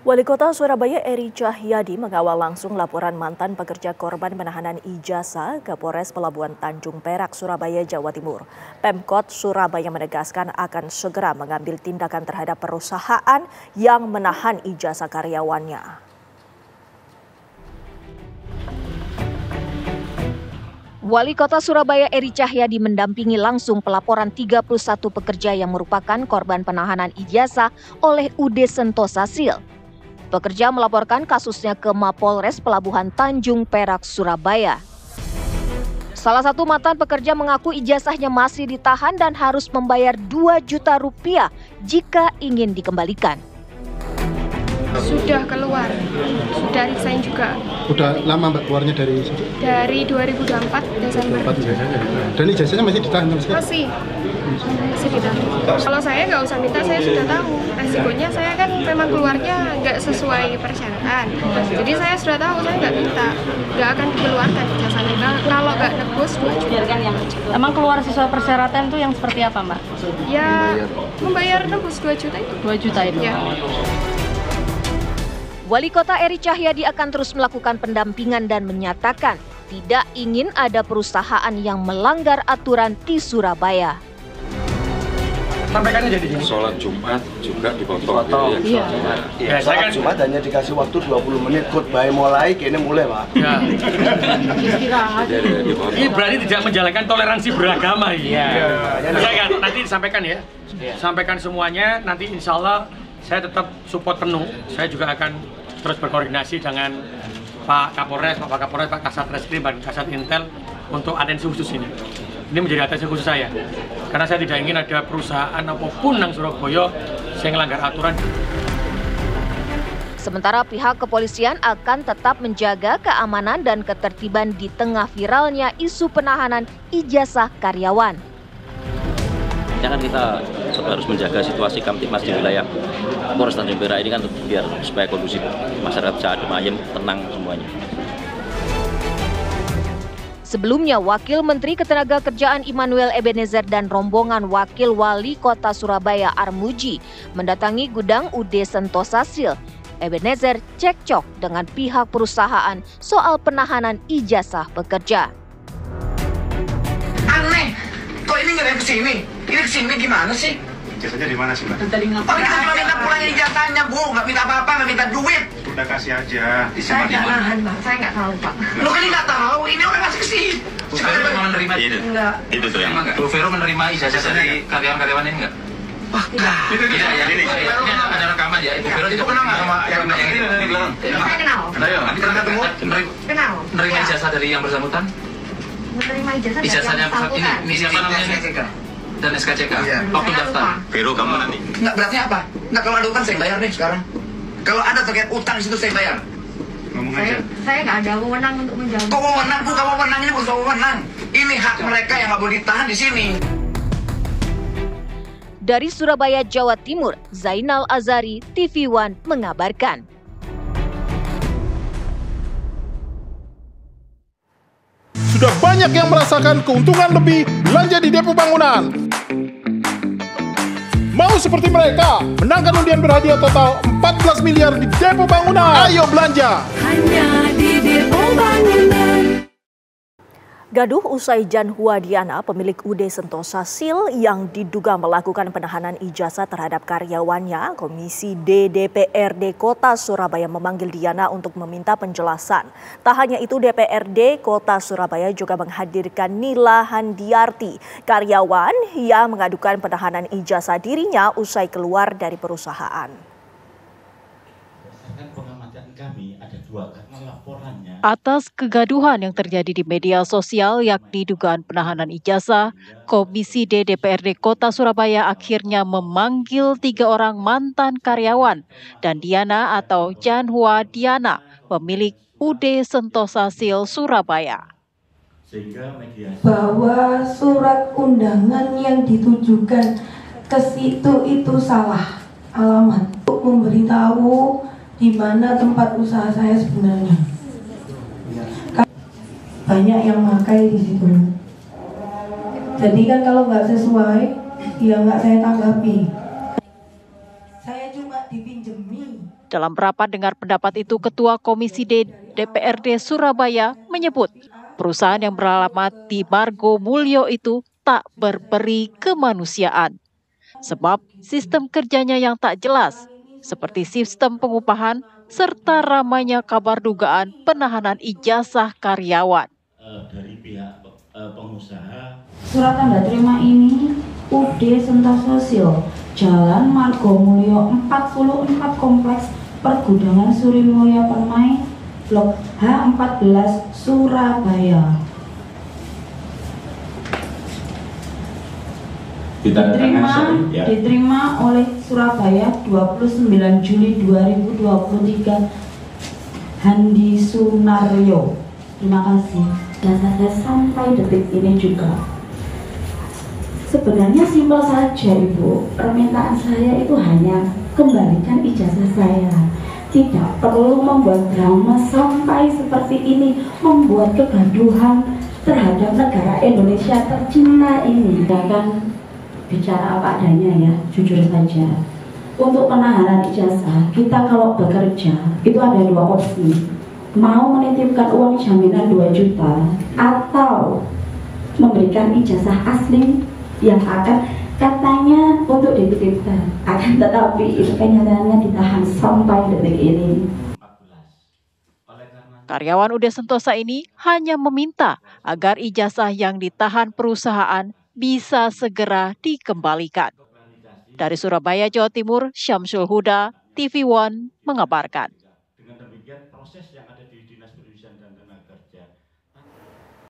Wali Kota Surabaya Eri Cahyadi mengawal langsung laporan mantan pekerja korban penahanan ijazah ke Polres Pelabuhan Tanjung Perak, Surabaya, Jawa Timur. Pemkot Surabaya menegaskan akan segera mengambil tindakan terhadap perusahaan yang menahan ijazah karyawannya. Wali Kota Surabaya Eri Cahyadi mendampingi langsung pelaporan 31 pekerja yang merupakan korban penahanan ijazah oleh UD Sentosa Sil. Pekerja melaporkan kasusnya ke Mapolres Pelabuhan Tanjung Perak, Surabaya. Salah satu mantan pekerja mengaku ijazahnya masih ditahan dan harus membayar 2 juta rupiah jika ingin dikembalikan. Sudah keluar, sudah resign juga. Udah lama Mbak keluarnya dari situ? Dari 2024 Desember. Dan ijazahnya masih ditahan? Masih ditahan. Kalau saya nggak usah minta, saya sudah tahu. Resikonya saya kan memang keluarnya nggak sesuai persyaratan. Jadi saya sudah tahu, saya nggak minta. Nggak akan dikeluarkan ijazahnya. Kalau nggak nebus 2 juta. Emang keluar sesuai persyaratan itu yang seperti apa, Mbak? Ya, membayar nebus 2 juta itu. 2 juta itu? Ya. Wali Kota Eri Cahyadi akan terus melakukan pendampingan dan menyatakan tidak ingin ada perusahaan yang melanggar aturan di Surabaya. Sampaikannya jadi sholat Jumat juga dipotong. Iya. Ya, sholat Jumat hanya dikasih waktu 20 menit, khutbah mulai, kayaknya mulai Pak. Ya. Ini berarti tidak menjalankan toleransi beragama. Iya. Saya nanti disampaikan ya. Sampaikan semuanya, nanti insya Allah saya tetap support penuh. Saya juga akan terus berkoordinasi dengan Pak Kapolres, Pak Kasat Reskrim, dan Kasat Intel untuk atensi khusus ini. Ini menjadi atensi khusus saya. Karena saya tidak ingin ada perusahaan apapun yang Surabaya yang melanggar aturan. Sementara pihak kepolisian akan tetap menjaga keamanan dan ketertiban di tengah viralnya isu penahanan ijazah karyawan. Kan kita harus menjaga situasi Kamtibmas di wilayah Polres Tanjung Perak ini kan biar supaya kondusif, masyarakat bisa adem ayem, tenang semuanya. Sebelumnya, Wakil Menteri Ketenagakerjaan Immanuel Ebenezer dan rombongan Wakil Wali Kota Surabaya Armuji mendatangi gudang UD Sentosa Sil. Ebenezer cekcok dengan pihak perusahaan soal penahanan ijazah pekerja. Aneh, kok ini nggak ada kesini? Ini kesini gimana sih? Ijazahnya di mana sih, Mbak? Tadi ngapain? Oh, kita cuma minta pulang ijazahnya, Bu. Nggak minta apa-apa, nggak minta duit. Udah kasih aja. Saya nggak nahan, Pak. Saya nggak tahu, Pak. Lo kan nggak tahu, ini orang ngasih kesini. Bu Vero memang menerima itu? Enggak. Itu tuh yang Bu Vero menerima ijazah dari karyawan-karyawan ini enggak? Wah, enggak. Tidak ya, ini ada rekaman ya. Bu Vero tidak pernah sama yang ini belum. Saya kenal. Ayo, nanti pernah ketemu? Kenal. Menerima ijazah dari yang bersangkutan? Menerima ijazah dari Ijazahnya yang bersangkutan. ini siapa namanya? Dan SKCK. Waktu daftar. Vero kamu nanti. Enggak, berarti apa? Enggak, kalau ada utang saya bayar nih sekarang. Kalau ada terkait utang di situ saya bayar. Ngomong aja. Saya nggak ada wewenang untuk menjawab. Kok wewenang, Bu? Kamu wewenangnya bukan wewenang. Ini hak mereka yang nggak boleh ditahan di sini. Dari Surabaya, Jawa Timur, Zainal Azari, TV One mengabarkan. Sudah banyak yang merasakan keuntungan lebih belanja di Depo Bangunan. Mau seperti mereka, menangkan undian berhadiah total 14 miliar di Depo Bangunan. Ayo belanja! Hanya di Depo Bangunan. Gaduh usai Jan Huadiana, pemilik UD Sentosa Sil yang diduga melakukan penahanan ijazah terhadap karyawannya. Komisi DPRD Kota Surabaya memanggil Diana untuk meminta penjelasan. Tak hanya itu, DPRD Kota Surabaya juga menghadirkan Nila Handiarti, karyawan yang mengadukan penahanan ijazah dirinya usai keluar dari perusahaan. Kami ada 2 karena laporannya. Atas kegaduhan yang terjadi di media sosial yakni dugaan penahanan ijazah, Komisi DPRD Kota Surabaya akhirnya memanggil 3 orang mantan karyawan dan Diana atau Jan Huadiana, pemilik UD Sentosa Sil Surabaya. Sehingga media Bahwa surat undangan yang ditujukan ke situ itu salah alamat untuk memberitahu di mana tempat usaha saya sebenarnya. Banyak yang pakai di situ. Jadi kan kalau nggak sesuai, ya nggak saya tanggapi. Saya cuma dipinjemi Dalam rapat dengar pendapat itu, Ketua Komisi D DPRD Surabaya menyebut perusahaan yang beralamat di Margo Mulyo itu tak berperi kemanusiaan. Sebab sistem kerjanya yang tak jelas, seperti sistem pengupahan, serta ramainya kabar dugaan penahanan ijazah karyawan. Dari pihak pengusaha. Surat tanda terima ini UD Sentosa Sil, Jalan Margo Mulyo 44 Kompleks Pergudangan Surimulya Permai, Blok H14 Surabaya. Diterima oleh Surabaya 29 Juli 2023 Handi Sunaryo. Terima kasih. Dan saya sampai detik ini juga sebenarnya simpel saja Ibu. Permintaan saya itu hanya kembalikan ijazah saya. Tidak perlu membuat drama sampai seperti ini, membuat kegaduhan terhadap negara Indonesia tercinta ini. Kita kan bicara apa adanya ya, jujur saja. Untuk penahanan ijazah, kita kalau bekerja itu ada dua opsi. Mau menitipkan uang jaminan 2 juta atau memberikan ijazah asli yang akan katanya untuk dititipkan, akan tetapi itu kenyataannya ditahan sampai detik ini. Karyawan UD Sentosa ini hanya meminta agar ijazah yang ditahan perusahaan bisa segera dikembalikan. Dari Surabaya, Jawa Timur, Syamsul Huda, TV One mengabarkan. Dengan demikian proses